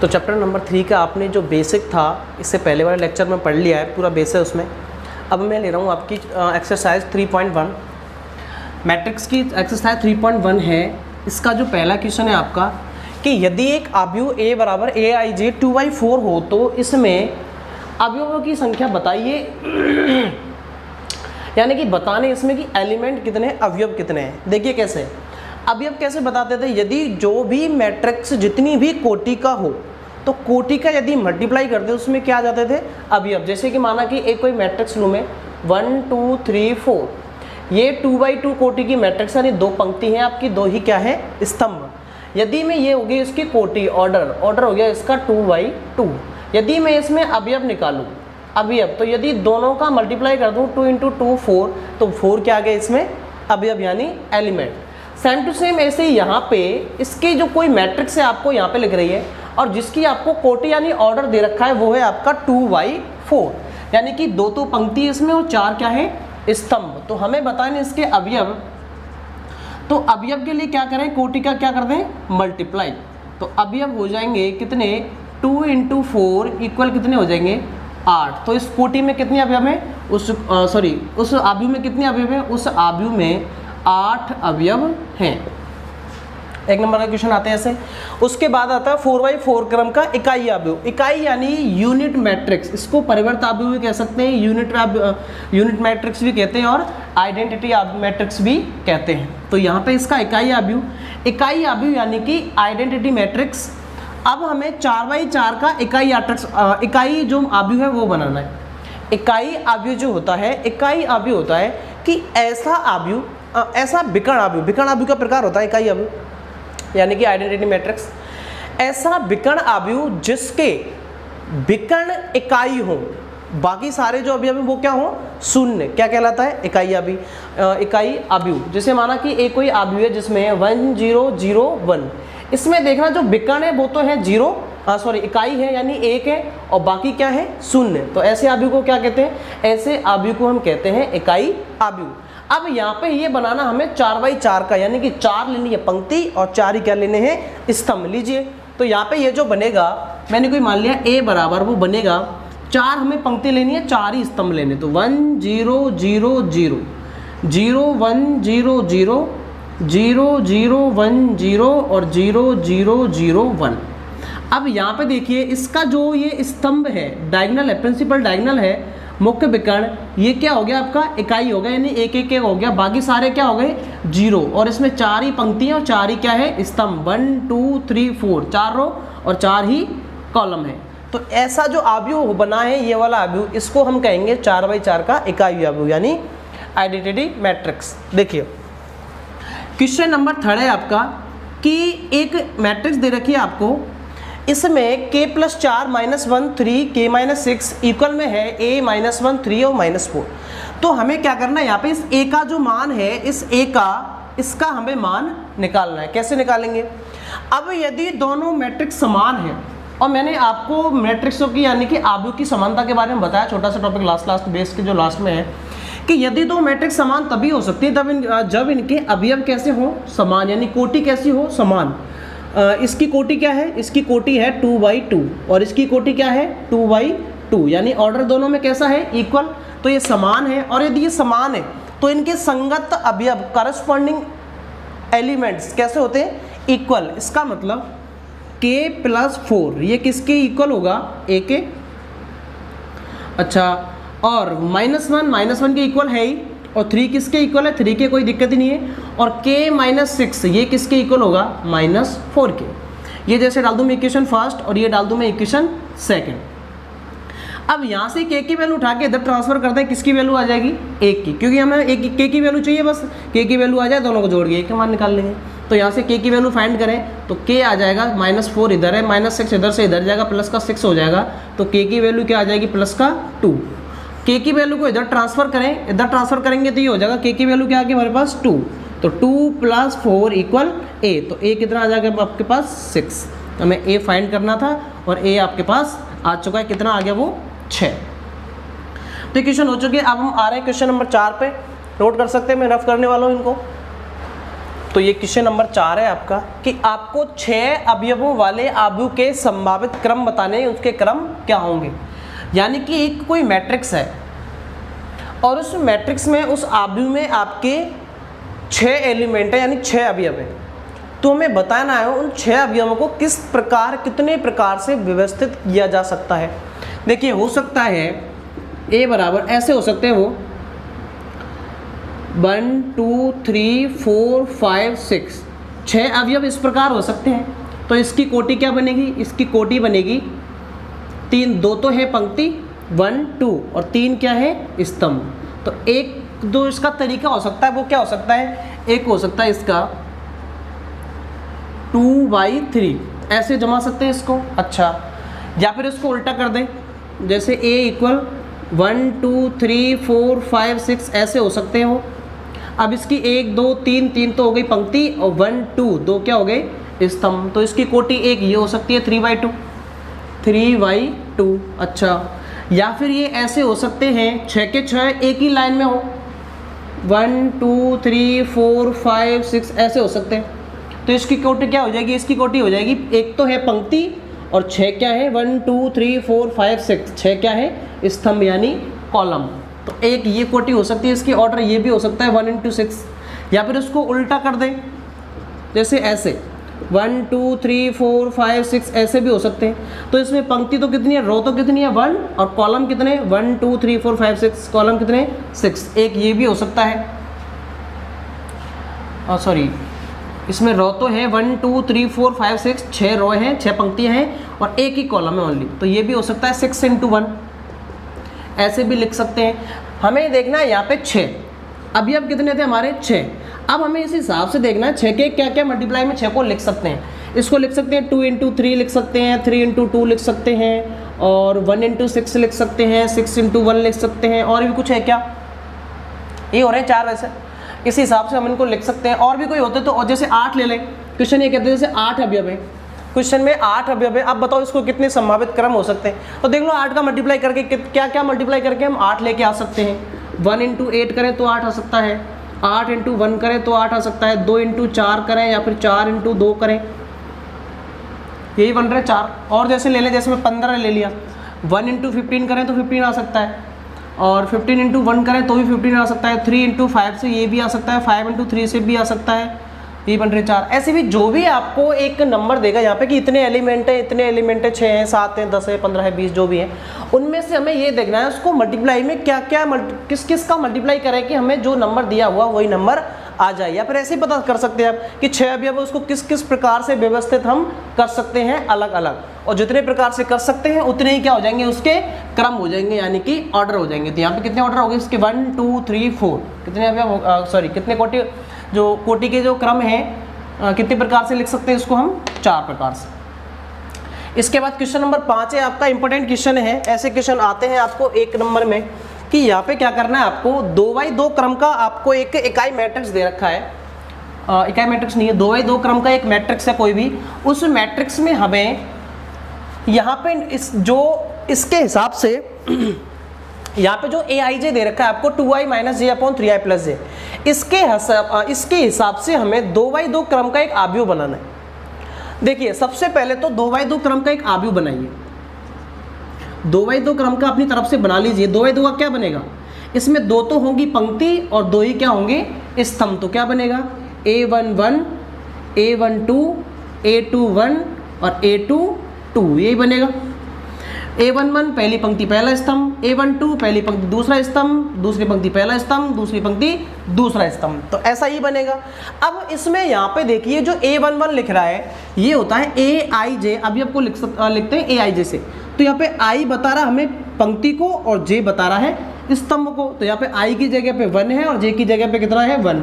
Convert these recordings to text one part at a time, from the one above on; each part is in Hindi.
तो चैप्टर नंबर 3 का आपने जो बेसिक था इससे पहले वाले लेक्चर में पढ़ लिया है, पूरा बेस है उसमें। अब मैं ले रहा हूँ आपकी एक्सरसाइज 3.1, मैट्रिक्स की एक्सरसाइज 3.1 है। इसका जो पहला क्वेश्चन है आपका कि यदि एक अवयव a बराबर aij 2/4 हो तो इसमें अवयवों की संख्या बताइए। यानी कि बताने इसमें कि एलिमेंट कितने, अवयव कितने हैं। देखिए कैसे अवयव कैसे बताते थे, यदि जो भी मैट्रिक्स जितनी भी कोटि का हो तो कोटि का यदि मल्टीप्लाई करते उसमें क्या आ जाते थे, अवयव। जैसे कि माना कि एक कोई मैट्रिक्स लूँ मैं 1 2 3 4, ये 2/2 कोटि की मैट्रिक्स यानी दो पंक्ति हैं आपकी, दो ही क्या है, स्तंभ। यदि मैं ये हो गई इसकी कोटि, ऑर्डर हो गया इसका 2/2। यदि मैं इसमें अवयव निकालूं, अवयव, तो यदि दोनों का मल्टीप्लाई कर दूं 2 × 2 4, तो 4 क्या आ गया इसमें, अवयव यानी एलिमेंट। सेम टू सेम ऐसे ही यहाँ पे इसकी जो कोई मैट्रिक्स है आपको यहाँ पे लिख रही है और जिसकी आपको कोटि यानी ऑर्डर दे रखा है वो है आपका 2/4, यानी कि दो तो पंक्ति इसमें और 4 क्या है, स्तंभ। तो हमें बताएं इसके अवयव, तो अवयव के लिए क्या करें, कोटि का क्या कर दें, मल्टीप्लाई। तो अवयव हो जाएंगे कितने, 2 × 4 इक्वल कितने हो जाएंगे, 8। तो इस कोटि में कितने अवयव हैं, उस अवयव में कितने अवयव हैं, उस अवयव में 8 अवयव हैं। एक नंबर का क्वेश्चन आता है ऐसे। उसके बाद आता है 4/4 क्रम का इकाई अवयव। इकाई यानी यूनिट मैट्रिक्स, इसको परिवर्त अवयव भी कह सकते हैं, यूनिट मैट्रिक्स भी कहते हैं और आइडेंटिटी मैट्रिक्स भी कहते हैं। तो यहाँ पे इसका इकाई अवयव यानी कि आइडेंटिटी मैट्रिक्स। अब हमें 4/4 का इकाई जो अवयव है वो बनाना है। इकाई अवयव जो होता है, इकाई अवयव होता है कि ऐसा अवयव, ऐसा विकर्ण अवयव का प्रकार होता है इकाई अवयव यानी कि आइडेंटिटी मैट्रिक्स। ऐसा विकर्ण अवयव जिसके विकर्ण इकाई हो, बाकी सारे जो अवयव हैं वो क्या हो, शून्य, क्या कहलाता है, इकाई अवयव। जैसे माना कि एक कोई अवयव है जिसमें 1 0 0 1, इसमें देखना जो विकर्ण है वो तो है इकाई है यानी 1 है और बाकी क्या है, शून्य। तो ऐसे अवयव को क्या कहते हैं, ऐसे अवयव को हम कहते हैं इकाई अवयव। अब यहाँ पे ये बनाना हमें 4/4 का, यानी कि 4 लेनी है पंक्ति और 4 ही क्या लेने हैं, स्तंभ। लीजिए तो यहाँ पे ये जो बनेगा, मैंने कोई मान लिया a बराबर, वो बनेगा 4, हमें पंक्ति लेनी है, 4 ही स्तंभ लेने। तो 1 0 0 0 0 1 0 0 0 0 1 0 और 0 0 0 1। अब यहाँ पे देखिए इसका जो ये स्तंभ है, डायगोनल है, प्रिंसिपल डायगोनल है, मुख्य विकर्ण, ये क्या हो गया आपका, इकाई हो गया, यानी 1 1 1 हो गया, बाकी सारे क्या हो गए, 0। और इसमें 4 ही पंक्ति है और 4 ही क्या है, स्तंभ। 1 2 3 4, 4 रो और 4 ही कॉलम है। तो ऐसा जो अवयव बना है, ये वाला अवयव, इसको हम कहेंगे 4/4 का इकाई अवयव यानी आइडेंटिटी मैट्रिक्स। देखिए क्वेश्चन नंबर 3 है आपका कि एक मैट्रिक्स दे रखी है आपको, इसमें k + 4 -1 3 k - 6 इक्वल में है a -1 3 और -4। तो हमें क्या करना है, यहाँ पे इस a का जो मान है, इस a का, इसका हमें मान निकालना है। कैसे निकालेंगे, अब यदि दोनों मैट्रिक्स समान है, और मैंने आपको मैट्रिक्सों की यानी कि अवयव की समानता के बारे में बताया, छोटा सा टॉपिक लास्ट बेस के जो लास्ट में है, कि यदि दो मैट्रिक्स समान तभी हो सकती है जब इनके अवयव कैसे हो, समान, यानी कोटि कैसी हो, समान। इसकी कोटि क्या है, इसकी कोटि है 2/2 और इसकी कोटि क्या है, 2/2, यानी ऑर्डर दोनों में कैसा है, इक्वल। तो ये समान है, और यदि ये समान है तो इनके संगत अवयव, करस्पॉन्डिंग एलिमेंट्स कैसे होते हैं, इक्वल। इसका मतलब k + 4 ये किसके इक्वल होगा, a के। अच्छा, और -1 के इक्वल है ही, और 3 किसके इक्वल है, 3 के, कोई दिक्कत ही नहीं है। और k - 6 ये किसके इक्वल होगा, -4 के। ये जैसे डाल दूँ मैं इक्वेशन फर्स्ट और ये डाल दूँ मैं इक्वेशन सेकंड। अब यहाँ से k की वैल्यू उठा के इधर ट्रांसफर करते हैं, किसकी वैल्यू आ जाएगी, 1 की, क्योंकि हमें k की वैल्यू चाहिए, बस k की वैल्यू आ जाए, दोनों को जोड़ के 1 का मान निकाल लेंगे। तो यहाँ से k की वैल्यू फाइंड करें तो k आ जाएगा, -4 इधर है, -6 इधर से इधर जाएगा, प्लस का 6 हो जाएगा, तो k की वैल्यू क्या आ जाएगी, +2। k की वैल्यू को इधर ट्रांसफर करें, इधर ट्रांसफर करेंगे तो ये हो जाएगा, k की वैल्यू क्या आ गई हमारे पास, 2। तो 2 + 4 = a, तो a कितना आ जाएगा आपके पास, 6। हमें a फाइंड करना था और a आपके पास आ चुका है, कितना आ गया वो, 6। तो क्वेश्चन हो चुके हैं। अब हम आ रहे हैं क्वेश्चन नंबर 4 पे, नोट कर सकते हैं, मैं रफ करने वाला हूँ इनको। तो ये क्वेश्चन नंबर 4 है आपका कि आपको 6 अवयवों वाले आव्यूह के संभावित क्रम बताने, उसके क्रम क्या होंगे। यानी कि एक कोई मैट्रिक्स है और उस मैट्रिक्स में उस आव्यूह में आपके 6 एलिमेंट है, यानी 6 अवयव है। तो हमें बताना है उन 6 अवयवों को किस प्रकार, कितने प्रकार से व्यवस्थित किया जा सकता है। देखिए हो सकता है ए बराबर ऐसे हो सकते हैं, वो 1 2 3 4 5 6 अवयव इस प्रकार हो सकते हैं। तो इसकी कोटि क्या बनेगी, इसकी कोटि बनेगी 3, 2 तो है पंक्ति, 1 2 और 3 क्या है स्तंभ। तो एक दो इसका तरीका हो सकता है, वो क्या हो सकता है, एक हो सकता है इसका 2/3 ऐसे जमा सकते हैं इसको। अच्छा, या फिर इसको उल्टा कर दें, जैसे a इक्वल 1 2 3 4 5 6 ऐसे हो सकते हैं वो। अब इसकी 1 2 3 3 तो हो गई पंक्ति और 1 2 2 क्या हो गए स्तंभ। तो इसकी कोटि एक ये हो सकती है 3/2। अच्छा, या फिर ये ऐसे हो सकते हैं 6 के 6 एक ही लाइन में हो, 1 2 3 4 5 6 ऐसे हो सकते हैं। तो इसकी कोटि क्या हो जाएगी, इसकी कोटि हो जाएगी, एक तो है पंक्ति और 6 क्या है 1 2 3 4 5 6 6 क्या है स्तंभ यानी कॉलम। तो एक ये कोटि हो सकती है, इसकी ऑर्डर ये भी हो सकता है 1 × 6। या फिर उसको उल्टा कर दें, जैसे ऐसे 1 2 3 4 5 6 ऐसे भी हो सकते हैं। तो इसमें पंक्ति तो कितनी है, रो तो कितनी है 1 और कॉलम कितने 1 2 3 4 5 6, कॉलम कितने 6। एक ये भी हो सकता है, सॉरी इसमें रो तो है 1 2 3 4 5 6 6 रो हैं, 6 पंक्तियां हैं और एक ही कॉलम है ओनली। तो ये भी हो सकता है 6 × 1 ऐसे भी लिख सकते हैं। हमें देखना है यहाँ पे 6 अवयव कितने थे हमारे 6। अब हमें इस हिसाब से देखना है 6 के क्या क्या मल्टीप्लाई में 6 को लिख सकते हैं। इसको लिख सकते हैं 2 × 3 लिख सकते हैं, 3 × 2 लिख सकते हैं और 1 × 6 लिख सकते हैं, 6 × 1 लिख सकते हैं। और भी कुछ है क्या, ये हो रहे हैं 4 वैसे, इस हिसाब से हम इनको लिख सकते हैं। और भी कोई होते तो, और जैसे 8 ले लें, क्वेश्चन ये कहते हैं जैसे 8 अवयव है, क्वेश्चन में 8 अवयव है। अब बताओ इसको कितने संभावित क्रम हो सकते हैं। तो देख लो 8 का मल्टीप्लाई करके क्या क्या मल्टीप्लाई करके हम 8 लेके आ सकते हैं। 1 × 8 करें तो 8 आ सकता है, 8 × 1 करें तो 8 आ सकता है, 2 × 4 करें या फिर 4 × 2 करें, यही बन रहे 4। और जैसे ले लें, जैसे मैं 15 ले लिया, 1 × 15 करें तो 15 आ सकता है और 15 × 1 करें तो भी 15 आ सकता है, 3 × 5 से ये भी आ सकता है, 5 × 3 से भी आ सकता है, ये बन रहे 4। ऐसे भी जो भी आपको एक नंबर देगा यहाँ पे कि इतने एलिमेंट है, इतने एलिमेंट है, 6 हैं 7 हैं 10 है 15 है 20 जो भी है, उनमें से हमें ये देखना है उसको मल्टीप्लाई में क्या क्या किस किस का मल्टीप्लाई करें कि हमें जो नंबर दिया हुआ वही नंबर आ जाए। या फिर ऐसे ही पता कर सकते हैं आप कि 6 अवयव उसको किस किस प्रकार से व्यवस्थित हम कर सकते हैं अलग अलग, और जितने प्रकार से कर सकते हैं उतने ही क्या हो जाएंगे, उसके क्रम हो जाएंगे यानी कि ऑर्डर हो जाएंगे। तो यहाँ पे कितने ऑर्डर हो गए इसके 1 2 3 4, कितने अवयव सॉरी कितने कोटि, जो कोटि के जो क्रम है कितने प्रकार से लिख सकते हैं इसको हम 4 प्रकार से। इसके बाद क्वेश्चन नंबर 5 है आपका, इंपॉर्टेंट क्वेश्चन है। ऐसे क्वेश्चन आते हैं आपको 1 नंबर में कि यहाँ पे क्या करना है आपको, 2x2 क्रम का आपको एक इकाई मैट्रिक्स दे रखा है, इकाई मैट्रिक्स नहीं है, 2x2 क्रम का एक मैट्रिक्स है कोई भी, उस मैट्रिक्स में हमें यहाँ पे इसके हिसाब से यहाँ पे जो aij दे रखा है आपको 2i - j/3i + j, इसके हिसाब से हमें 2x2 क्रम का एक आव्यूह बनाना है। देखिए सबसे पहले तो 2x2 क्रम का एक आव्यूह बनाइए, 2x2 क्रम का अपनी तरफ से बना लीजिए। 2x2 का क्या बनेगा, इसमें 2 तो होंगी पंक्ति और 2 ही क्या होंगे स्तंभ। तो क्या बनेगा a11 a12 a21 और a22, यही बनेगा। a11 पहली पंक्ति पहला स्तंभ, a12 पहली पंक्ति दूसरा स्तंभ, दूसरी पंक्ति पहला स्तंभ, दूसरी पंक्ति दूसरा स्तंभ, तो ऐसा ही बनेगा। अब इसमें यहाँ पे देखिए जो a11 लिख रहा है ये होता है aij, अभी आपको लिखते हैं aij से। तो यहाँ पे i बता रहा हमें पंक्ति को और j बता रहा है स्तंभ को। तो यहाँ पे i की जगह पे 1 है और j की जगह पे कितना है 1।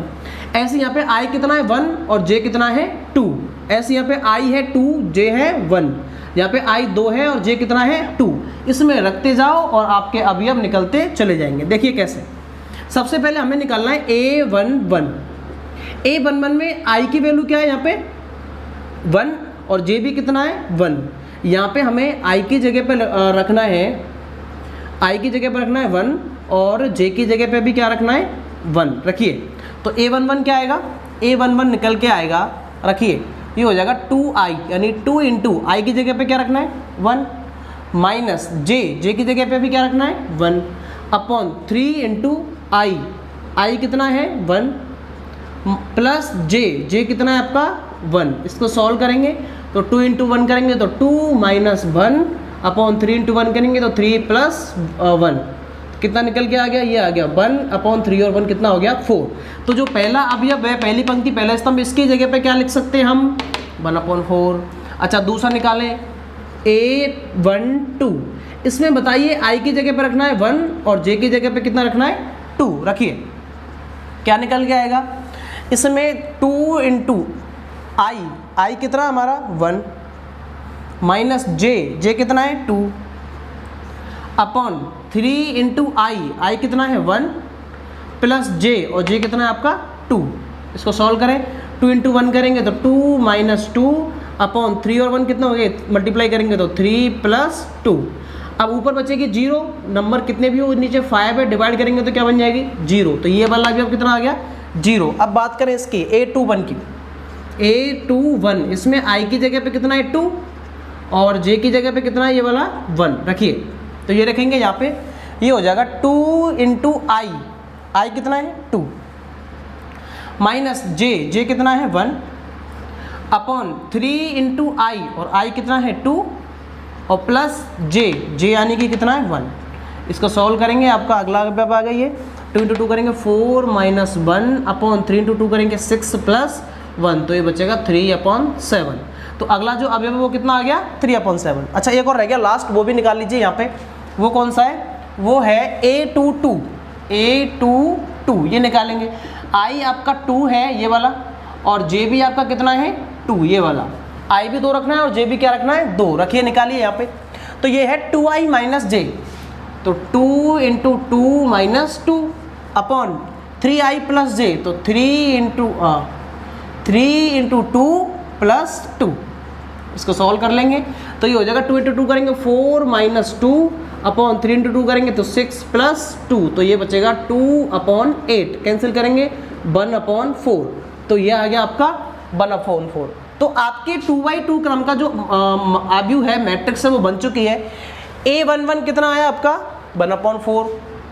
ऐसे यहाँ पे i कितना है 1 और j कितना है 2। ऐसे यहाँ पे i है 2 j है 1, यहाँ पे i 2 है और j कितना है 2। इसमें रखते जाओ और आपके अवयव निकलते चले जाएंगे। देखिए कैसे, सबसे पहले हमें निकालना है a11। a11 में i की वैल्यू क्या है यहाँ पे 1 और j भी कितना है 1। यहाँ पे हमें i की जगह पे रखना है, i की जगह पर रखना है 1 और j की जगह पे भी क्या रखना है 1 रखिए। तो a11 क्या आएगा A11 निकल के आएगा, रखिए ये हो जाएगा 2i, यानी 2 इंटू आई की जगह पे क्या रखना है 1, माइनस जे की जगह पे भी क्या रखना है 1, अपॉन 3 इंटू आई कितना है 1, प्लस जे कितना है आपका 1। इसको सॉल्व करेंगे तो 2 इंटू 1 करेंगे तो 2 माइनस 1 अपॉन 3 इंटू 1 करेंगे तो 3 प्लस 1, कितना निकल के आ गया, ये आ गया 1 अपॉन 3 और 1 कितना हो गया 4। तो जो पहला अवयव है, पहली पंक्ति पहला स्तंभ, इसकी जगह पे क्या लिख सकते हैं हम 1/4। अच्छा दूसरा निकालें A12, इसमें बताइए आई की जगह पे रखना है 1 और जे की जगह पे कितना रखना है 2, रखिए क्या निकल के आएगा इसमें 2 इंटू आई कितना हमारा 1, माइनस जे कितना है 2, अपॉन 3 इंटू आई कितना है 1, प्लस जे, और जे कितना है आपका 2। इसको सॉल्व करें, 2 इंटू 1 करेंगे तो 2 माइनस 2 अपॉन 3 और 1 कितना हो गया, मल्टीप्लाई करेंगे तो 3 प्लस 2। अब ऊपर बचेगी 0, नंबर कितने भी हो नीचे 5 है, डिवाइड करेंगे तो क्या बन जाएगी 0, तो ये वाला भी अब कितना आ गया 0। अब बात करें इसकी A21 की, A21 इसमें आई की जगह पे कितना है 2 और जे की जगह पे कितना है ये वाला 1, रखिए तो ये रखेंगे यहाँ पे, ये हो जाएगा 2 इंटू आई कितना है 2, माइनस जे कितना है 1, अपॉन 3 इंटू आई, और आई कितना है 2, और प्लस जे यानी कि कितना है 1। इसको सॉल्व करेंगे, आपका अगला अवयव आ गई है, 2 इंटू 2 करेंगे 4 माइनस 1 अपॉन 3 इंटू 2 करेंगे 6 प्लस 1, तो ये बचेगा 3/7। तो अगला जो अवयव है वो कितना आ गया 3/7। अच्छा एक और रह गया लास्ट, वो भी निकाल लीजिए यहाँ पे, वो कौन सा है, वो है A22, ये निकालेंगे। आई आपका 2 है ये वाला, और जे भी आपका कितना है 2 ये वाला, आई भी 2 रखना है और जे भी क्या रखना है 2, रखिए निकालिए यहाँ पे। तो ये है 2i माइनस जे, तो 2 into 2 minus 2 upon 3i plus J, तो 3 इंटू 2 प्लस 2। इसको सॉल्व कर लेंगे तो ये हो जाएगा 2 इंटू 2 करेंगे 4 माइनस 2 अपॉन 3 इंटू 2 करेंगे तो 6 प्लस 2, तो ये बचेगा 2/8, कैंसिल करेंगे 1/4, तो ये आ गया आपका 1/4। तो आपके 2x2 क्रम का जो अवयव है मैट्रिक्स है वो बन चुकी है। A11 कितना आया आपका 1/4,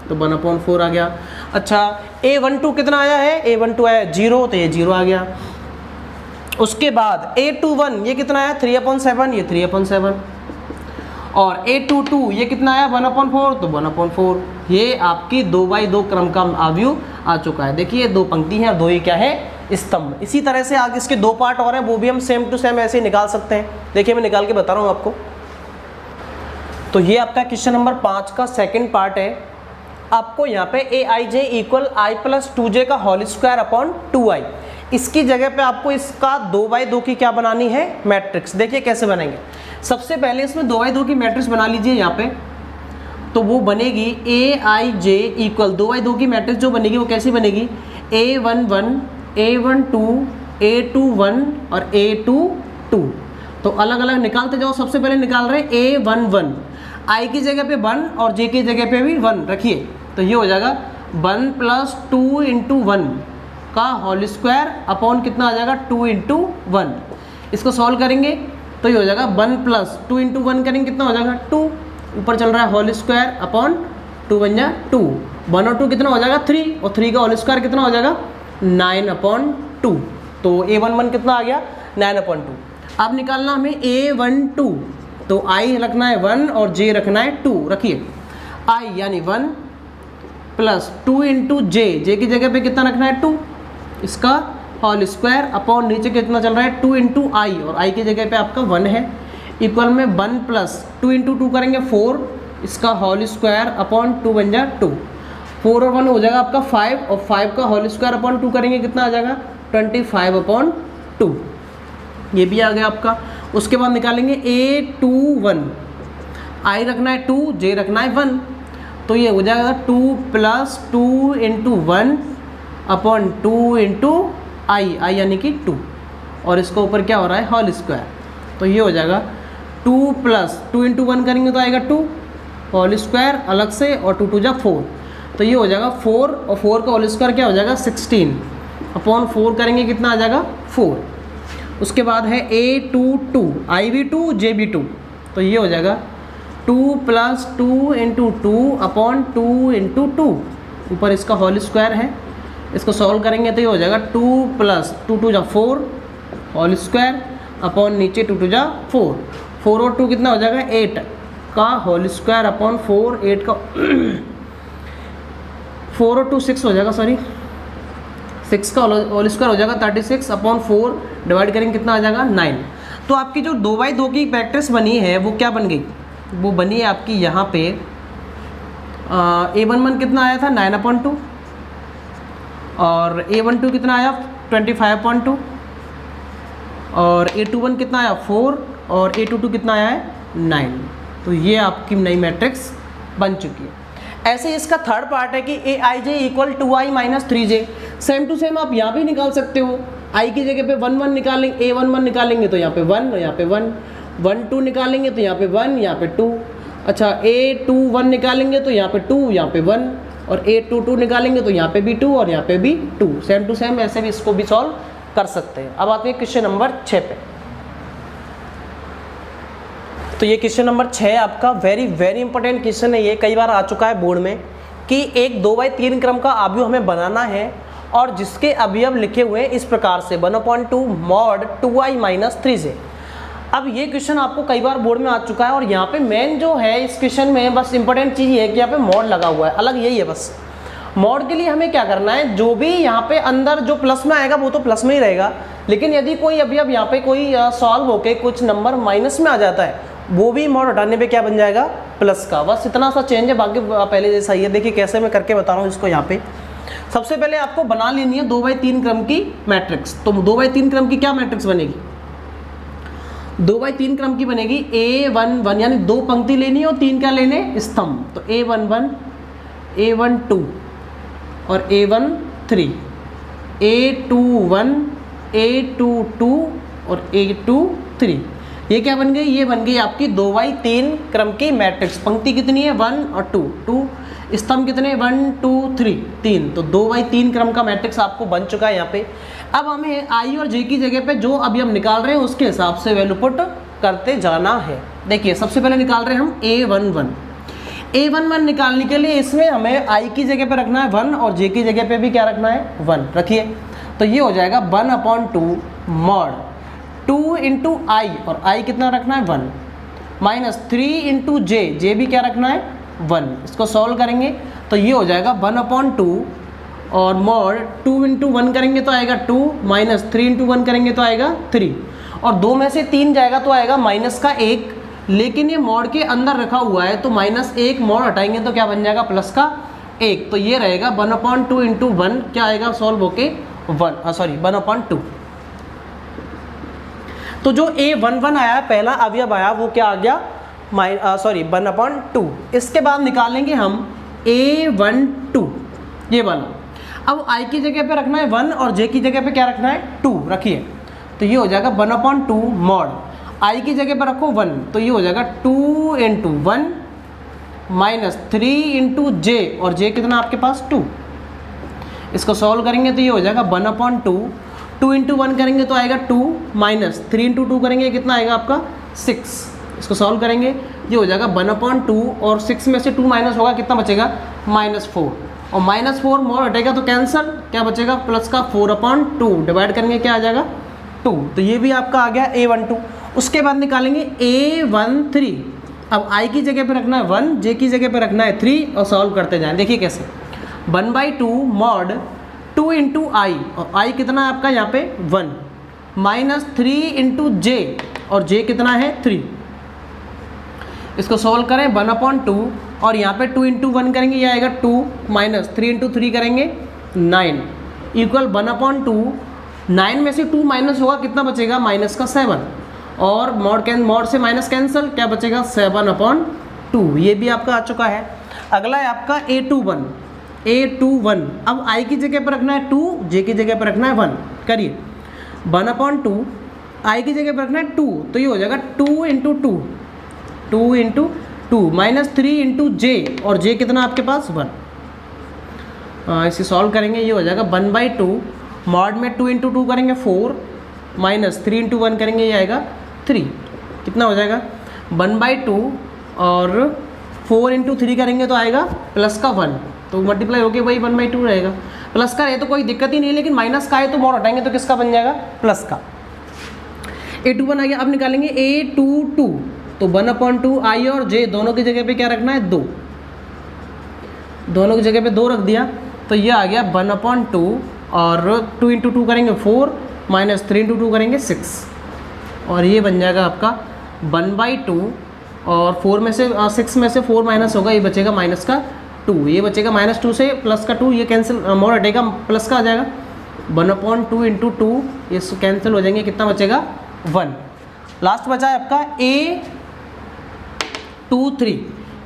तो 1/4 आ गया। अच्छा A12 कितना आया है, A12 आया 0, तो ये 0 आ गया। उसके बाद A21 ये कितना आया 3/7, ये 3/7, और A22 ये कितना आया 1/4, तो 1/4। ये आपकी 2x2 क्रम का अवयव आ चुका है। देखिए 2 पंक्ति है और 2 ही क्या है स्तंभ। इसी तरह से आगे इसके 2 पार्ट और हैं, वो भी हम सेम टू सेम ऐसे ही निकाल सकते हैं। देखिए मैं निकाल के बता रहा हूँ आपको। तो ये आपका क्वेश्चन नंबर 5 का सेकंड पार्ट है। आपको यहाँ पे aij equal i plus 2j का होल स्क्वायर अपॉन 2i, इसकी जगह पे आपको इसका 2x2 की क्या बनानी है मैट्रिक्स। देखिए कैसे बनेंगे। सबसे पहले इसमें 2x2 की मैट्रिक्स बना लीजिए यहाँ पे, तो वो बनेगी aij इक्वल 2x2 की मैट्रिक्स जो बनेगी वो कैसी बनेगी, a11 a12 a21 और a22। तो अलग अलग निकालते जाओ। सबसे पहले निकाल रहे हैं a11, i की जगह पे 1 और j की जगह पे भी 1 रखिए, तो ये हो जाएगा 1 प्लस 2 इंटू 1 का होल स्क्वायर अपॉन कितना आ जाएगा 2 इंटू 1। इसको सॉल्व करेंगे तो ये हो जाएगा 1 प्लस 2 इंटू 1 करेंगे कितना हो जाएगा 2, ऊपर चल रहा है होल स्क्वायर अपॉन 2 बन जाए 2, 1 और 2 कितना हो जाएगा 3, और 3 का होल स्क्वायर कितना हो जाएगा 9/2। तो a11 कितना आ गया 9/2। अब निकालना हमें a12, तो i रखना है 1 और j रखना है 2, रखिए i यानी 1 प्लस 2 इंटू जे की जगह पे कितना रखना है 2, इसका होल स्क्वायर अपॉन नीचे कितना चल रहा है 2 इंटू आई, और i की जगह पे आपका 1 है, इक्वल में 1 प्लस 2 इंटू 2 करेंगे 4, इसका होल स्क्वायर अपॉन 2 बन जाए 2, 4 और 1 हो जाएगा आपका 5, और 5 का होल स्क्वायर अपॉन 2 करेंगे कितना आ जाएगा 25/2। ये भी आ गया आपका। उसके बाद निकालेंगे a21, i रखना है 2, j रखना है 1, तो ये हो जाएगा 2 प्लस 2 इंटू 1 अपॉन 2 इंटू आई यानी कि 2, और इसको ऊपर क्या हो रहा है होल स्क्वायर, तो ये हो जाएगा 2 प्लस 2 इंटू 1 करेंगे तो आएगा 2 होल स्क्वायर अलग से, और 2 2 जा 4, तो ये हो जाएगा 4, और 4 का होल स्क्वायर क्या हो जाएगा 16, अपॉन 4 करेंगे कितना आ जाएगा 4। उसके बाद है A22 I भी 2 J भी 2, तो ये हो जाएगा 2 + 2 × 2 अपॉन 2 × 2, ऊपर इसका होल स्क्वायर है, इसको सॉल्व करेंगे तो ये हो जाएगा 2 + 2 2 = 4 होल स्क्वायर अपॉन नीचे 2 2 = 4, 4 और 2 कितना हो जाएगा 8 का होल स्क्वायर अपॉन 4, 8 का 4 और 2 6 हो जाएगा, सॉरी 6 का होल स्क्वायर हो जाएगा 36 अपॉन 4 डिवाइड करेंगे कितना आ जाएगा 9। तो आपकी जो 2/2 की मैट्रिक्स बनी है वो क्या बन गई, वो बनी है आपकी यहाँ पे A11 कितना आया था 9/2 और A12 कितना आया 25/2 और A21 कितना आया 4 और A22 कितना आया है 9। तो ये आपकी नई मैट्रिक्स बन चुकी है। ऐसे इसका थर्ड पार्ट है कि Aij = 2i - 3j, same to same आप यहाँ भी निकाल सकते हो। i की जगह पे 1 1 निकालेंगे, A11 निकालेंगे तो यहाँ पे 1 और यहाँ पे 1, 1 2 निकालेंगे तो यहाँ पे 1 यहाँ पे 2, अच्छा A21 निकालेंगे तो यहाँ पे 2 यहाँ पे 1 और A22 निकालेंगे तो यहाँ पे भी 2 और यहाँ पे भी 2, सेम टू सेम ऐसे भी इसको भी सॉल्व कर सकते हैं। अब आते हैं क्वेश्चन नंबर 6 पे। तो ये क्वेश्चन नंबर 6 आपका वेरी इंपॉर्टेंट क्वेश्चन है, ये कई बार आ चुका है बोर्ड में कि एक 2/3 क्रम का अवयव हमें बनाना है और जिसके अवयव लिखे हुए हैं इस प्रकार से 1/2 mod 2i - 3j। अब ये क्वेश्चन आपको कई बार बोर्ड में आ चुका है और यहाँ पे मेन जो है इस क्वेश्चन में बस इंपॉर्टेंट चीज़ ये है कि यहाँ पे मॉड लगा हुआ है, अलग यही है बस। मॉड के लिए हमें क्या करना है, जो भी यहाँ पे अंदर जो प्लस में आएगा वो तो प्लस में ही रहेगा, लेकिन यदि कोई अवयव यहाँ पे कोई सॉल्व होके कुछ नंबर माइनस में आ जाता है वो भी मॉड हटाने पे क्या बन जाएगा प्लस का, बस इतना सा चेंज है, बाकी पहले जैसा ही है। देखिए कैसे मैं करके बता रहा हूँ इसको। यहाँ पे सबसे पहले आपको बना लेनी है 2/3 क्रम की मैट्रिक्स। तो 2/3 क्रम की क्या मैट्रिक्स बनेगी, 2/3 क्रम की बनेगी A11, यानी 2 पंक्ति लेनी है और 3 क्या लेने स्तंभ, तो A11 A12 और A13, A21 A22 और A23, ये क्या बन गई, ये बन गई आपकी 2/3 क्रम की मैट्रिक्स। पंक्ति कितनी है 1 और 2, 2 स्तंभ कितने 1 2 3 3, तो 2/3 क्रम का मैट्रिक्स आपको बन चुका है यहाँ पे। अब हमें आई और जे की जगह पे जो अभी हम निकाल रहे हैं उसके हिसाब से वैल्यू पुट करते जाना है। देखिए सबसे पहले निकाल रहे हैं हम A11 निकालने के लिए इसमें हमें आई की जगह पे रखना है 1 और जे की जगह पे भी क्या रखना है 1 रखिए, तो ये हो जाएगा 1/2 mod 2 × i और i कितना रखना है 1 -3 × j, j भी क्या रखना है 1। इसको सॉल्व करेंगे तो ये हो जाएगा 1/2 और mod 2 × 1 करेंगे तो आएगा 2 -3 × 1 करेंगे तो आएगा 3 और 2 में से 3 जाएगा तो आएगा -1, लेकिन ये मॉड के अंदर रखा हुआ है तो -1 मॉड हटाएंगे तो क्या बन जाएगा +1, तो ये रहेगा 1/2 × 1 क्या आएगा सॉल्व होके 1/2। तो जो A11 आया पहला अवयव आया वो क्या आ गया 1/2। इसके बाद निकालेंगे हम A12 ये वाला। अब I की जगह पे रखना है 1 और J की जगह पे क्या रखना है 2 रखिए, तो ये हो जाएगा 1/2 mod I की जगह पर रखो 1 तो ये हो जाएगा 2 × 1 -3 × j और j कितना आपके पास 2। इसको सॉल्व करेंगे तो ये हो जाएगा 1/2, 2 × 1 करेंगे तो आएगा 2 -3 × 2 करेंगे कितना आएगा आपका 6। इसको सॉल्व करेंगे ये हो जाएगा 1/2 और 6 में से 2 माइनस होगा कितना बचेगा -4 और -4 मोर हटेगा तो कैंसिल, क्या बचेगा प्लस का 4/2 डिवाइड करेंगे क्या आ जाएगा 2। तो ये भी आपका आ गया A12। उसके बाद निकालेंगे A13। अब I की जगह पे रखना है 1, J की जगह पे रखना है 3 और सॉल्व करते जाएं। देखिए कैसे 1/2 mod 2 × I और I कितना है आपका यहाँ पे 1 -3 × j और j कितना है 3। इसको सॉल्व करें 1/2 और यहाँ पे 2 × 1 करेंगे ये आएगा 2 -3 × 3 करेंगे 9 इक्वल 1/2। 9 में से 2 माइनस होगा कितना बचेगा -7 और मॉड से माइनस कैंसिल क्या बचेगा 7/2। ये भी आपका आ चुका है। अगला है आपका A21। अब I की जगह पर रखना है 2, J की जगह पर रखना है 1। करिए 1/2 I की जगह पर रखना है 2 तो ये हो जाएगा 2 × 2 2 × 2 -3 × j और j कितना आपके पास 1। इसे सॉल्व करेंगे ये हो जाएगा 1/2 मॉड में 2 इंटू 2 करेंगे 4 माइनस 3 इंटू 1 करेंगे, ये आएगा 3। कितना हो जाएगा 1/2 और 4 इंटू 3 करेंगे तो आएगा प्लस का 1, तो मल्टीप्लाई होके वही 1/2 रहेगा। प्लस का है तो कोई दिक्कत ही नहीं है, लेकिन माइनस का है तो मॉड हटाएंगे तो किसका बन जाएगा, प्लस का। A21 आ गया। अब निकालेंगे A22, तो 1/2 i और j दोनों की जगह पे क्या रखना है 2, दोनों की जगह पे 2 रख दिया, तो ये आ गया 1/2 और 2 इंटू 2 करेंगे 4 माइनस 3 इंटू 2 करेंगे 6, और ये बन जाएगा आपका 1/2 और 4 में से 6 में से 4 माइनस होगा, ये बचेगा माइनस का 2, ये बचेगा -2 से प्लस का 2, ये कैंसिल, मोड हटेगा प्लस का आ जाएगा 1/2 इंटू 2, ये कैंसिल हो जाएंगे, कितना बचेगा 1। लास्ट बचा है आपका A23,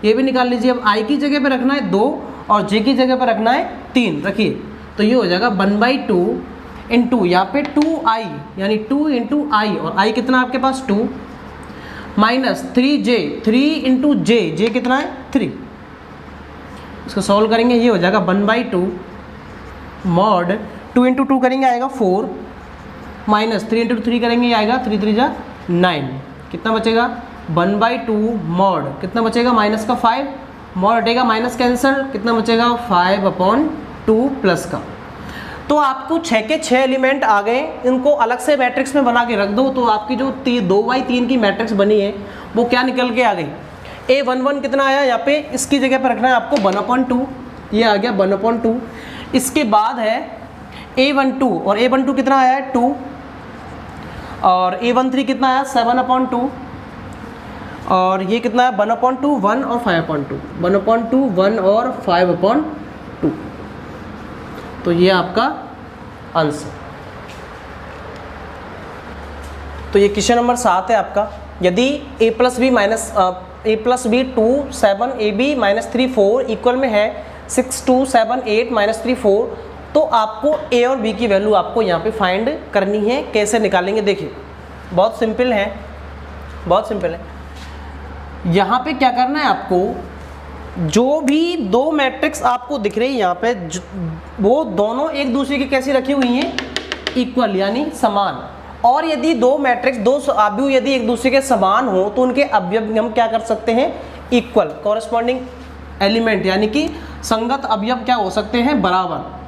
ये भी निकाल लीजिए। अब i की जगह पे रखना है 2 और j की जगह पे रखना है 3, रखिए, तो ये हो जाएगा 1/2 इंटू यहाँ पे 2i यानी 2 इंटू आई, और i कितना आपके पास 2 माइनस 3j, 3 इंटू j कितना है 3। इसको सॉल्व करेंगे, ये हो जाएगा 1/2 मॉड 2 इंटू 2 करेंगे आएगा 4 माइनस 3 इंटू 3 करेंगे, ये आएगा 3 3 जा 9, कितना बचेगा 1/2 मॉड, कितना बचेगा माइनस का 5, मॉड हटेगा माइनस कैंसिल, कितना बचेगा 5/2 प्लस का। तो आपको 6 के 6 एलिमेंट आ गए, इनको अलग से मैट्रिक्स में बना के रख दो, तो आपकी जो 2/3 की मैट्रिक्स बनी है वो क्या निकल के आ गई, A11 कितना आया, यहाँ पे इसकी जगह पर रखना है आपको 1/2, ये आ गया 1/2। इसके बाद है A12, और A12 कितना आया है 2, और A13 कितना आया 7/2, और ये कितना है 1/2, 1 और 5/2, 1/2, 1 और 5/2, तो ये आपका आंसर। तो ये क्वेश्चन नंबर 7 है आपका। यदि a plus B 2 7 ab -3 4 equal में है 6 2 7 8 -3 4, तो आपको a और b की वैल्यू आपको यहाँ पे फाइंड करनी है। कैसे निकालेंगे देखिए, बहुत सिंपल है, बहुत सिंपल है। यहाँ पे क्या करना है आपको, जो भी दो मैट्रिक्स आपको दिख रही है यहाँ पे, वो दोनों एक दूसरे की कैसी रखी हुई हैं, इक्वल यानी समान। और यदि दो मैट्रिक्स, दो अवयव यदि एक दूसरे के समान हो तो उनके अवयव हम क्या कर सकते हैं, इक्वल। कॉरेस्पॉन्डिंग एलिमेंट यानी कि संगत अवयव क्या हो सकते हैं, बराबर।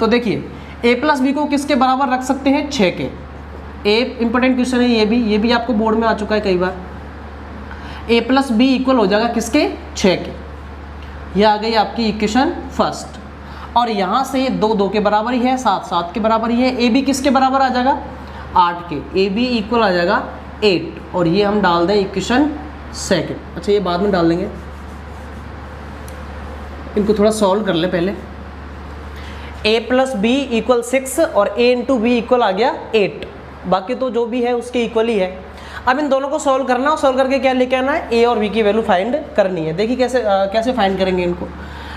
तो देखिए a प्लस बी को किसके बराबर रख सकते हैं, 6 के। ए इंपॉर्टेंट क्वेश्चन है, ये भी आपको बोर्ड में आ चुका है कई बार। a प्लस बी इक्वल हो जाएगा किसके, 6 के। यह आ गई आपकी इक्वेशन फर्स्ट। और यहाँ से ये 2 2 के बराबर ही है, 7 7 के बराबर ही है। ए बी किसके बराबर आ जाएगा, 8 के। ए बी इक्वल आ जाएगा 8, और ये हम डाल दें इक्वेशन सेकंड। अच्छा ये बाद में डाल देंगे, इनको थोड़ा सॉल्व कर ले पहले। a प्लस बी इक्वल 6 और a इंटू बी इक्वल आ गया 8, बाकी तो जो भी है उसके इक्वल ही है। अब इन दोनों को सॉल्व करना, और सॉल्व करके क्या लेके आना है, a और b की वैल्यू फाइंड करनी है। देखिए कैसे फाइंड करेंगे इनको।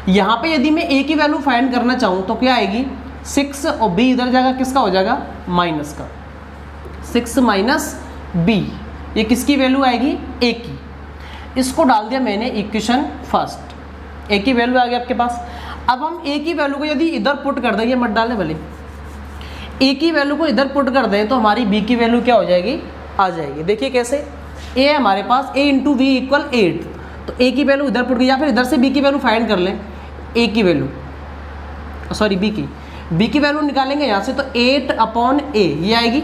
यहाँ पे यदि मैं a की वैल्यू फाइंड करना चाहूँ तो क्या आएगी, 6 और b इधर जाएगा, किसका हो जाएगा, माइनस का। 6 माइनस b, ये किसकी वैल्यू आएगी, a की। इसको डाल दिया मैंने इक्वेशन फर्स्ट, a की वैल्यू आ गई आपके पास। अब हम a की वैल्यू को यदि इधर पुट कर दें, ये मत डालें भले, a की वैल्यू को इधर पुट कर दें तो हमारी b की वैल्यू क्या हो जाएगी, आ जाएगी। देखिए कैसे, a है हमारे पास, a इंटू वी इक्वल 8, तो a की वैल्यू इधर पुट की, या फिर इधर से b की वैल्यू फाइंड कर लें, a की वैल्यू, सॉरी b की वैल्यू निकालेंगे यहाँ से, तो 8/a ये आएगी।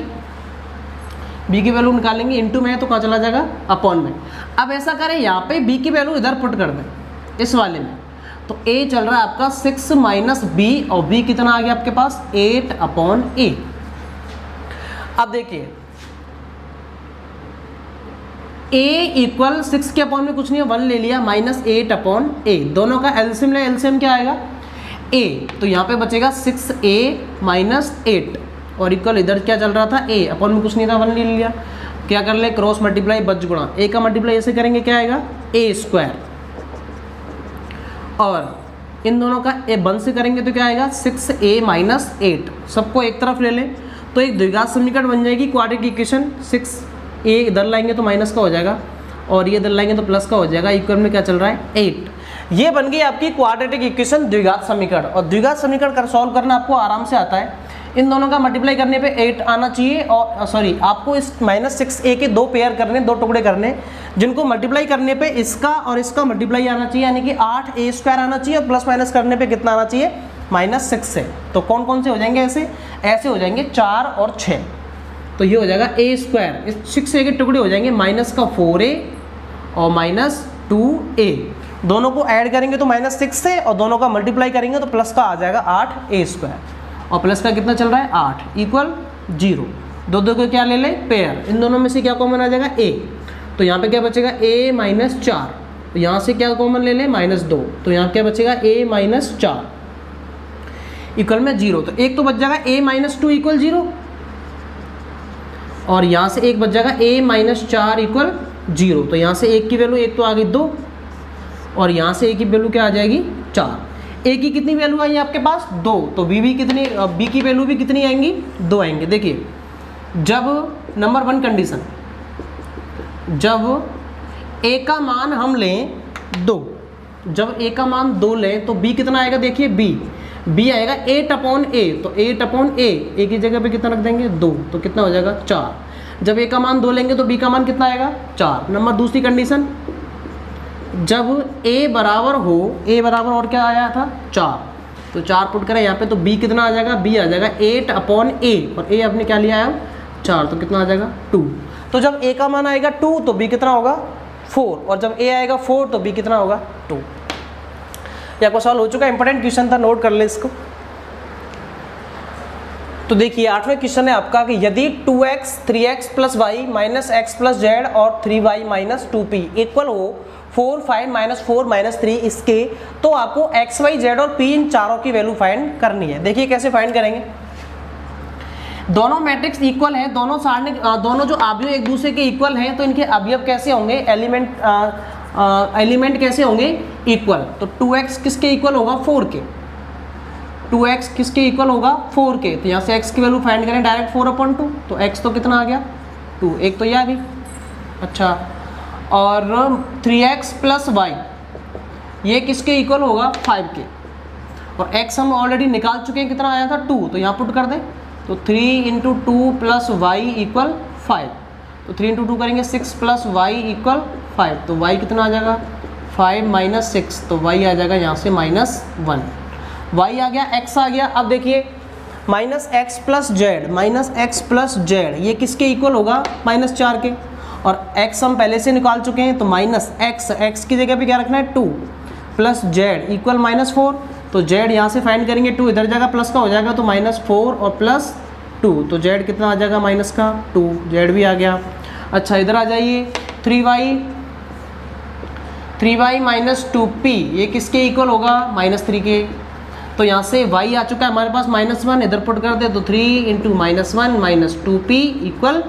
b की वैल्यू निकालेंगे, इंटू में है तो कहाँ चला जाएगा, अपॉन में। अब ऐसा करें, यहाँ पे b की वैल्यू इधर पुट कर दें इस वाले में, तो a चल रहा है आपका 6 माइनस b, और b कितना आ गया आपके पास, 8/a। अब देखिए a इक्वल 6 के अपॉन में कुछ नहीं है, 1 ले लिया, माइनस 8/a, दोनों का एलसीएम ले, एलसीएम क्या आएगा, a, तो यहाँ पे बचेगा 6a माइनस 8, और इक्वल इधर क्या चल रहा था, a, अपॉन में कुछ नहीं था, 1 ले लिया। क्या कर ले, क्रॉस मल्टीप्लाई, बच गुणा, a का मल्टीप्लाई ऐसे करेंगे, क्या आएगा, a², और इन दोनों का a 1 से करेंगे तो क्या आएगा, 6a माइनस 8, सबको एक तरफ ले लें तो एक द्विघात समीकरण बन जाएगी, क्वाड्रेटिक इक्वेशन। 6a इधर लाएंगे तो माइनस का हो जाएगा, और ये इधर लाएंगे तो प्लस का हो जाएगा, इक्वल में क्या चल रहा है, 8। ये बन गई आपकी क्वाड्रेटिक इक्वेशन, द्विघात समीकरण। और द्विघात समीकरण कर सॉल्व करना आपको आराम से आता है। इन दोनों का मल्टीप्लाई करने पे 8 आना चाहिए, और सॉरी आपको इस -6a के दो पेयर करने, दो टुकड़े करने, जिनको मल्टीप्लाई करने पे इसका और इसका मल्टीप्लाई आना चाहिए, यानी कि 8a² आना चाहिए, और प्लस माइनस करने पे कितना आना चाहिए, -6 से। तो कौन कौन से हो जाएंगे ऐसे, ऐसे हो जाएंगे 4 और 6। तो ये हो जाएगा a², इस 6a के टुकड़े हो जाएंगे -4a और -2a, दोनों को ऐड करेंगे तो -6 से, और दोनों का मल्टीप्लाई करेंगे तो प्लस का आ जाएगा 8a², और प्लस का कितना चल रहा है 8 इक्वल 0। दो दो को क्या ले ले, पेयर, इन दोनों में से क्या कॉमन आ जाएगा a, तो यहाँ पे क्या बचेगा a -4, तो यहाँ से क्या कॉमन ले ले -2, तो यहाँ क्या बचेगा a -4 इक्वल में 0। तो एक तो बच जाएगा a -2 इक्वल 0, और यहाँ से एक बच जाएगा a -4 इक्वल 0। तो यहाँ से एक की वैल्यू, एक तो आ गई 2, और यहाँ से एक की वैल्यू क्या आ जाएगी 4। ए की कितनी वैल्यू आई आपके पास 2, तो बी कितनी, बी की वैल्यू भी कितनी आएंगी 2 आएंगे। देखिए जब नंबर 1 कंडीशन, जब ए का मान हम लें 2, जब ए का मान 2 लें तो बी कितना आएगा, देखिए बी आएगा 8/a, तो 8/a, ए की जगह पे कितना रख देंगे 2, तो कितना हो जाएगा 4। जब ए का मान 2 लेंगे तो बी का मान कितना आएगा 4। नंबर दूसरी कंडीशन, जब a बराबर हो, a बराबर और क्या आया था 4, तो 4 पुट करें यहाँ पे, तो b कितना आ जाएगा, b आ जाएगा 8/a, और a आपने क्या लिया है 4, तो कितना आ जाएगा 2। तो जब a का मान आएगा 2 तो b कितना होगा 4, और जब a आएगा 4 तो b कितना होगा 2। ये आपको सवाल हो चुका है, इंपॉर्टेंट क्वेश्चन था, नोट कर ले इसको। तो देखिए 8वें क्वेश्चन है आपका कि यदि 2x 3x + y - x + z और 3y - 2p इक्वल हो 4 5 -4 -3 इसके, तो आपको x y z और p इन चारों की वैल्यू फाइंड करनी है। देखिए कैसे फाइंड करेंगे, दोनों मैट्रिक्स इक्वल है, दोनों सारणी, दोनों जो अवयव एक दूसरे के इक्वल हैं, तो इनके अवयव कैसे होंगे, एलिमेंट कैसे होंगे इक्वल। तो 2x किसके इक्वल होगा 4 के, 2x किसके इक्वल होगा 4 के, तो यहाँ से x की वैल्यू फाइंड करें डायरेक्ट 4/2, तो x तो कितना आ गया 2, एक तो ये आ गई। अच्छा, और 3x + y ये किसके इक्वल होगा 5 के, और x हम ऑलरेडी निकाल चुके हैं, कितना आया था 2, तो यहाँ पुट कर दें, तो 3 × 2 + y = 5, तो 3 × 2 करेंगे 6 + y = 5, तो y कितना आ जाएगा 5 - 6, तो y आ जाएगा यहाँ से -1, y आ गया, x आ गया। अब देखिए -x + z ये किसके इक्वल होगा -4 के, और x हम पहले से निकाल चुके हैं, तो -x की जगह पे क्या रखना है 2 + z = -4, तो z यहाँ से फाइंड करेंगे 2 इधर जाएगा प्लस का हो जाएगा, तो -4 और +2, तो z कितना आ जाएगा -2, z भी आ गया। अच्छा इधर आ जाइए 3y - 2p ये किसके इक्वल होगा -3 के, तो यहाँ से y आ चुका है हमारे पास -1, इधर पुट कर दे, तो 3 × -1 - 2p =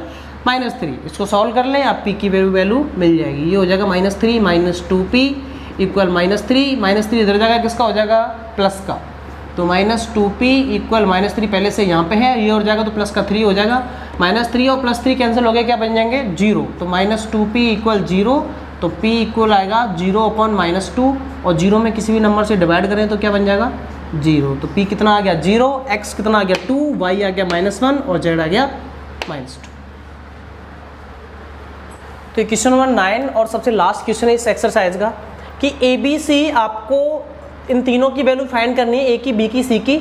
-3। इसको सॉल्व कर लें, आप p की वैल्यू मिल जाएगी, ये हो जाएगा -3 - 2p = -3, -3 इधर जाएगा, किसका हो जाएगा प्लस का, तो -2p = -3 पहले से यहाँ पे है, ये हो जाएगा तो प्लस का 3 हो जाएगा, -3 और +3 कैंसिल हो गया, क्या बन जाएंगे 0, तो -2p = 0, तो p इक्वल आएगा 0/-2, और 0 में किसी भी नंबर से डिवाइड करें तो क्या बन जाएगा 0, तो p कितना आ गया 0, x कितना आ गया 2, y आ गया -1 और z आ गया -2। तो क्वेश्चन नंबर 9 और सबसे लास्ट क्वेश्चन है इस एक्सरसाइज का कि ABC आपको इन तीनों की वैल्यू फाइंड करनी है, A की, B की, C की,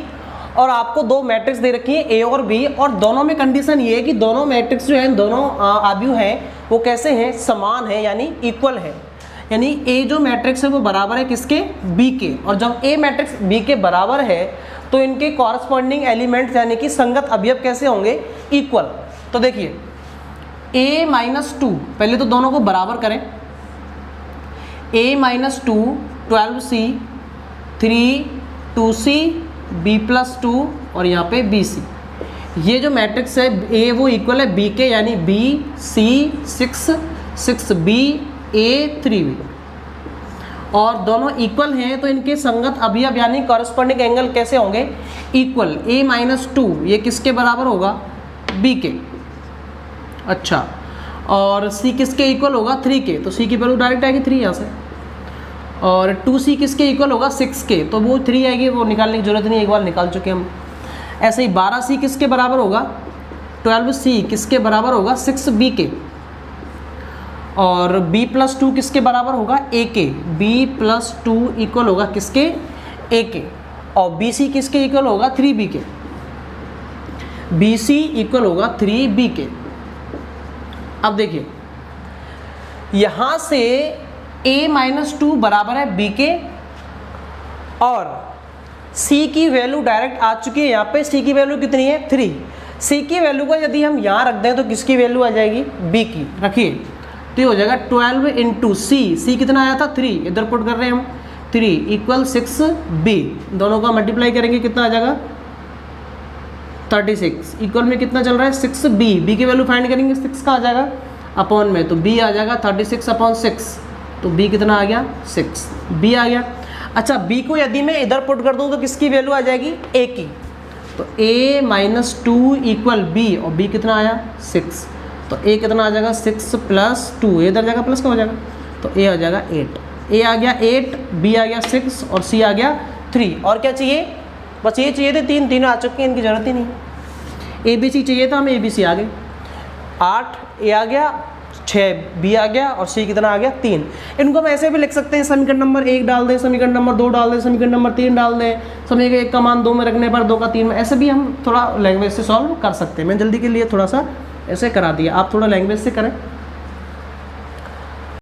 और आपको दो मैट्रिक्स दे रखी है A और B, और दोनों में कंडीशन ये है कि दोनों मैट्रिक्स जो हैं, दोनों अवयव हैं वो कैसे हैं, समान है, यानी इक्वल है, यानी A जो मैट्रिक्स है वो बराबर है किसके B के, और जब A मैट्रिक्स B के बराबर है तो इनके कॉरस्पॉन्डिंग एलिमेंट्स यानी कि संगत अवयव कैसे होंगे इक्वल। तो देखिए A - 2, पहले तो दोनों को बराबर करें, A - 2 12c 3 2c b + 2 और यहाँ पे bc, ये जो मैट्रिक्स है A वो इक्वल है B के, यानी b c 6 6b a 3b, और दोनों इक्वल हैं तो इनके संगत अवयव यानी कॉरस्पॉन्डिंग एंगल कैसे होंगे इक्वल। A - 2 ये किसके बराबर होगा B के, अच्छा, और C किसके इक्वल होगा 3 के, तो C की वैल्यू डायरेक्ट आएगी 3 यहाँ से, और 2c किसके इक्वल होगा 6 के, तो वो 3 आएगी, वो निकालने की जरूरत नहीं, एक बार निकाल चुके हम। ऐसे ही 12c किसके बराबर होगा, 12c किसके बराबर होगा, 6b के, और b प्लस 2 किसके बराबर होगा, a के, b प्लस 2 इक्वल होगा किसके, a के, और bc किसके इक्वल होगा, 3b के, bc इक्वल होगा 3b के। अब देखिए यहाँ से a माइनस 2 बराबर है b के, और c की वैल्यू डायरेक्ट आ चुकी है यहाँ पे, c की वैल्यू कितनी है 3, c की वैल्यू को यदि हम यहाँ रख दें तो किसकी वैल्यू आ जाएगी, b की, रखिए तो ये हो जाएगा 12 इंटू c कितना आया था 3, इधर पुट कर रहे हैं हम 3 इक्वल 6b, दोनों का मल्टीप्लाई करेंगे कितना आ जाएगा 36, इक्वल में कितना चल रहा है 6b, b की वैल्यू फाइंड करेंगे 6 का आ जाएगा अपॉन में, तो b आ जाएगा 36 अपॉन 6, तो b कितना आ गया 6, b आ गया। अच्छा b को यदि मैं इधर पुट कर दूं तो किसकी वैल्यू आ जाएगी, a की, तो a माइनस 2 इक्वल b, और b कितना आया 6, तो a कितना आ जाएगा 6 प्लस 2, इधर जाएगा प्लस का हो जाएगा, तो a आ जाएगा 8, a आ गया 8, b आ गया 6 और c आ गया 3, और क्या चाहिए, बस ये चाहिए थे, तीनों आ चुके हैं, इनकी ज़रूरत ही नहीं, ए बी सी चाहिए था, हमें ए बी सी आ गए, 8 ए आ गया, 6 बी आ गया, और सी कितना आ गया 3। इनको हम ऐसे भी लिख सकते हैं, समीकरण नंबर 1 डाल दें, समीकरण नंबर 2 डाल दें, समीकरण नंबर 3 डाल दें, समीकरण 1 का मान 2 में रखने पर 2 का 3 में, ऐसे भी हम थोड़ा लैंग्वेज से सॉल्व कर सकते हैं। मैं जल्दी के लिए थोड़ा सा ऐसे करा दिया, आप थोड़ा लैंग्वेज से करें।